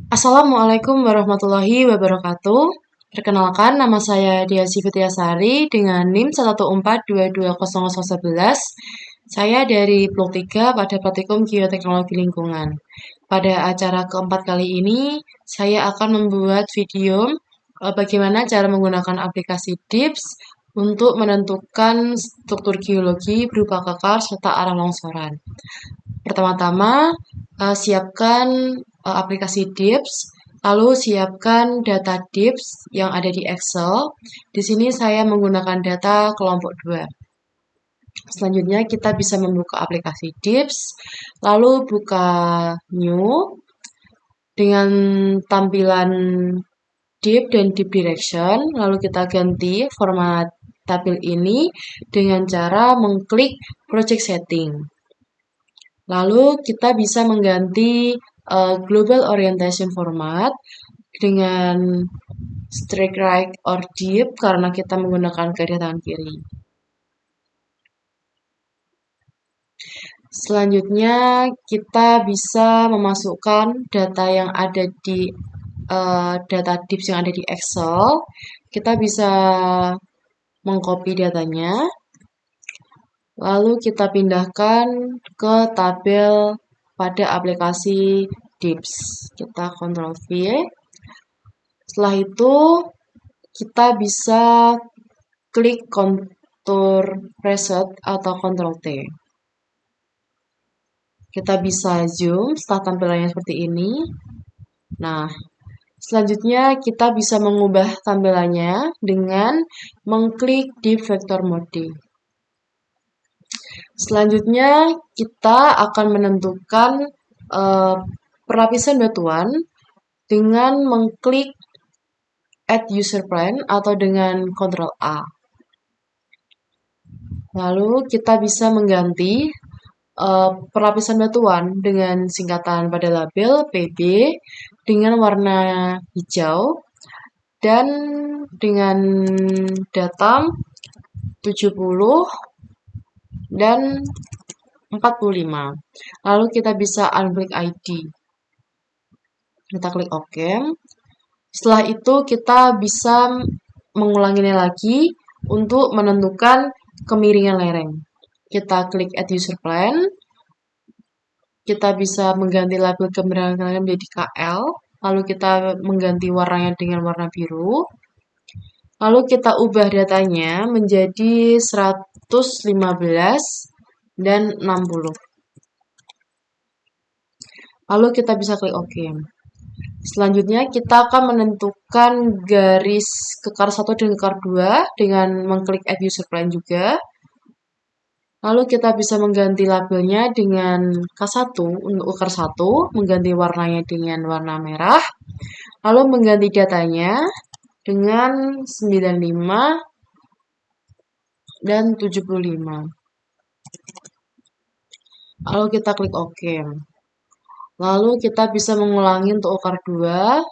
Assalamualaikum warahmatullahi wabarakatuh. Perkenalkan, nama saya Diasy Fitriasari dengan NIM 144220011. Saya dari Blok 3 pada Praktikum Geoteknologi Lingkungan. Pada acara keempat kali ini, saya akan membuat video bagaimana cara menggunakan aplikasi DIPS untuk menentukan struktur geologi berupa kekar serta arah longsoran. Pertama-tama, siapkan aplikasi DIPS, lalu siapkan data DIPS yang ada di Excel. Di sini saya menggunakan data kelompok 2. Selanjutnya kita bisa membuka aplikasi DIPS, lalu buka New dengan tampilan Deep dan Deep Direction, lalu kita ganti format tabel ini dengan cara mengklik Project Setting. Lalu kita bisa mengganti Global Orientation Format dengan Strike Right or Deep karena kita menggunakan garis tangan kiri. Selanjutnya kita bisa memasukkan data yang ada di data DIPS yang ada di Excel. Kita bisa mengcopy datanya, lalu kita pindahkan ke tabel pada aplikasi DIPS. Kita Ctrl V. Setelah itu kita bisa klik kontur preset atau Ctrl T. Kita bisa zoom setelah tampilannya seperti ini. Nah, selanjutnya kita bisa mengubah tampilannya dengan mengklik di Vector Mode. Selanjutnya kita akan menentukan perlapisan batuan dengan mengklik Add User Plan atau dengan Ctrl A. Lalu kita bisa mengganti perlapisan batuan dengan singkatan pada label PB dengan warna hijau dan dengan datum 70 dan 45. Lalu kita bisa unclick ID. Kita klik OK. Setelah itu kita bisa mengulanginya lagi untuk menentukan kemiringan lereng. Kita klik Add User Plan. Kita bisa mengganti label kemiringan lereng menjadi KL. Lalu kita mengganti warnanya dengan warna biru. Lalu kita ubah datanya menjadi 115 dan 60. Lalu kita bisa klik OK. Selanjutnya kita akan menentukan garis kekar 1 dan kekar 2 dengan mengklik Add User Plan juga. Lalu kita bisa mengganti labelnya dengan K1 untuk kekar 1, mengganti warnanya dengan warna merah. Lalu mengganti datanya dengan 95 dan 75. Lalu kita klik OK. Lalu kita bisa mengulangi untuk ukar 2.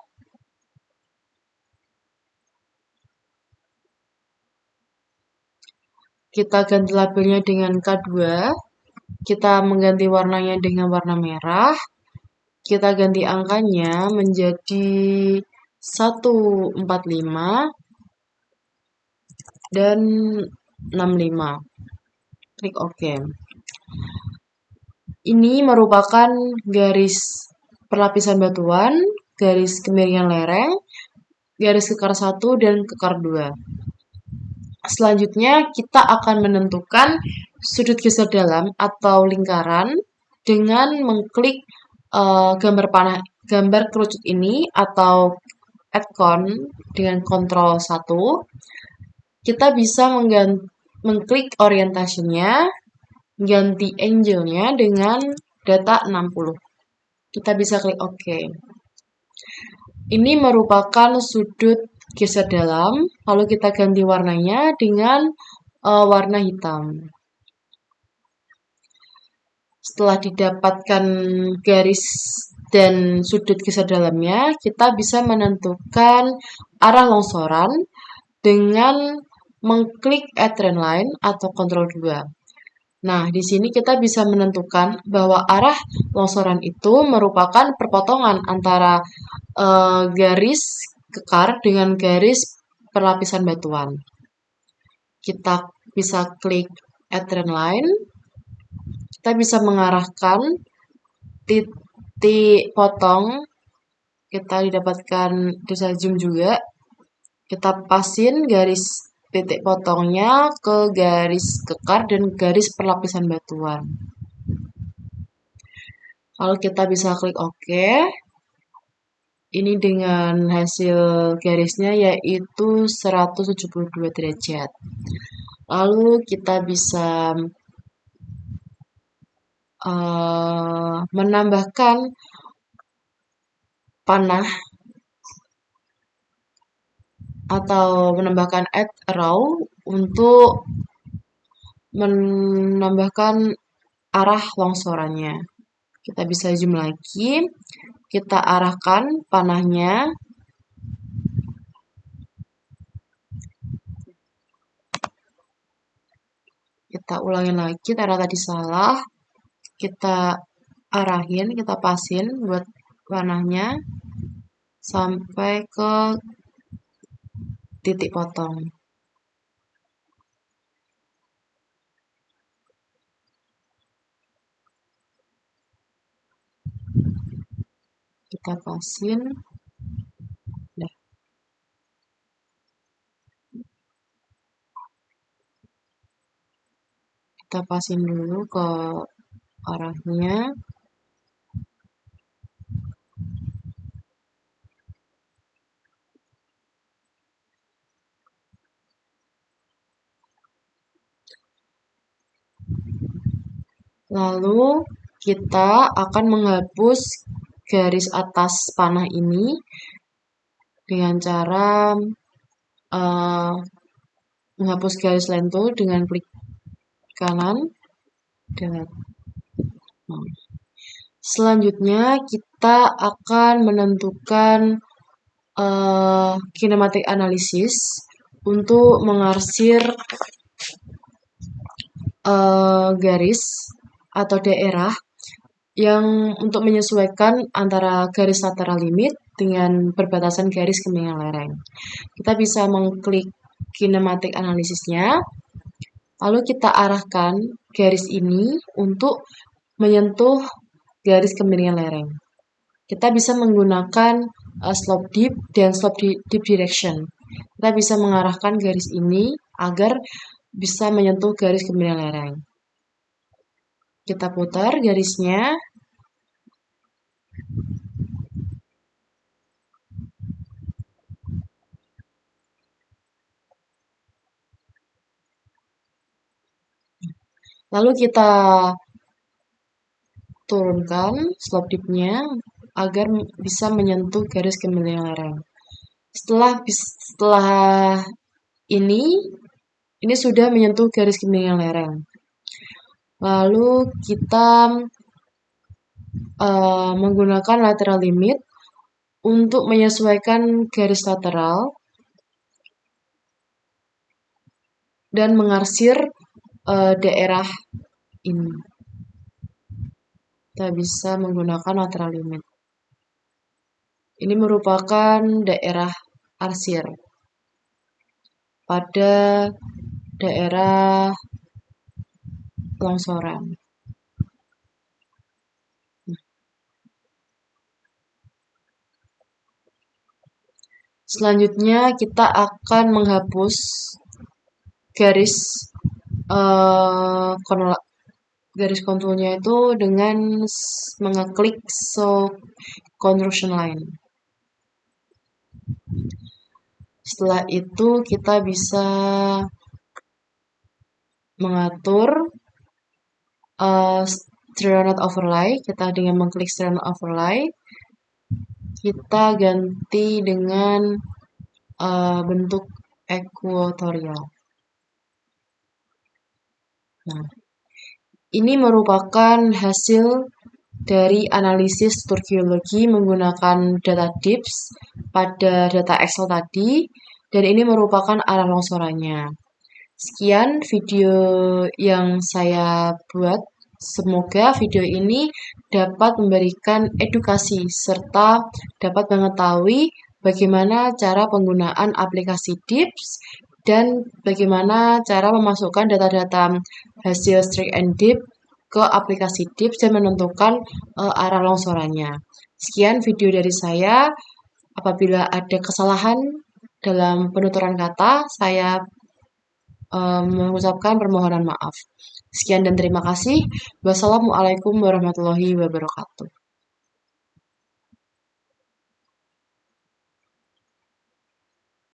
Kita ganti labelnya dengan K2. Kita mengganti warnanya dengan warna merah. Kita ganti angkanya menjadi 145 dan 65. Klik OK. Ini merupakan garis perlapisan batuan, garis kemiringan lereng, garis kekar 1 dan kekar 2. Selanjutnya kita akan menentukan sudut geser dalam atau lingkaran dengan mengklik gambar kerucut ini atau icon dengan Ctrl 1. Kita bisa mengklik orientasinya, ganti angle-nya dengan data 60. Kita bisa klik OK. Ini merupakan sudut geser dalam, lalu kita ganti warnanya dengan warna hitam. Setelah didapatkan garis dan sudut geser dalamnya, kita bisa menentukan arah longsoran dengan mengklik Add Trend Line atau Ctrl 2. Nah, di sini kita bisa menentukan bahwa arah longsoran itu merupakan perpotongan antara garis kekar dengan garis perlapisan batuan. Kita bisa klik add trend line. Kita bisa mengarahkan titik potong. Kita didapatkan bisa zoom juga. Kita pasin garis titik potongnya ke garis kekar dan garis perlapisan batuan. Lalu kita bisa klik OK. Ini dengan hasil garisnya yaitu 172 derajat. Lalu kita bisa menambahkan panah atau menambahkan add arrow untuk menambahkan arah longsorannya. Kita bisa zoom lagi, kita arahkan panahnya. Kita ulangin lagi karena tadi salah. Kita arahin, kita pasin buat panahnya sampai ke titik potong. Kita pasin. Nah, kita pasin dulu ke arahnya. Lalu kita akan menghapus garis atas panah ini dengan cara menghapus garis lento dengan klik kanan. Dan selanjutnya kita akan menentukan kinematik analisis untuk mengarsir garis atau daerah yang untuk menyesuaikan antara garis lateral limit dengan perbatasan garis kemiringan lereng. Kita bisa mengklik kinematik analisisnya, lalu kita arahkan garis ini untuk menyentuh garis kemiringan lereng. Kita bisa menggunakan slope dip dan slope dip direction. Kita bisa mengarahkan garis ini agar bisa menyentuh garis kemiringan lereng. Kita putar garisnya. Lalu kita turunkan slope dipnya agar bisa menyentuh garis kemiringan lereng. Setelah ini sudah menyentuh garis kemiringan lereng. Lalu kita menggunakan lateral limit untuk menyesuaikan garis lateral dan mengarsir daerah ini. Kita bisa menggunakan lateral limit. Ini merupakan daerah arsir pada daerah longsoran. Selanjutnya kita akan menghapus garis garis konturnya itu dengan mengeklik show construction line. Setelah itu kita bisa mengatur Strand overlay. Kita dengan mengklik Strand overlay, kita ganti dengan bentuk equatorial. Nah, ini merupakan hasil dari analisis strukturologi menggunakan data DIPS pada data Excel tadi, dan ini merupakan arah longsorannya. Sekian video yang saya buat. Semoga video ini dapat memberikan edukasi serta dapat mengetahui bagaimana cara penggunaan aplikasi Dips dan bagaimana cara memasukkan data-data hasil Streak and Deep ke aplikasi Dips dan menentukan arah longsorannya. Sekian video dari saya. Apabila ada kesalahan dalam penuturan kata, saya mengucapkan permohonan maaf. Sekian dan terima kasih. Wassalamualaikum warahmatullahi wabarakatuh.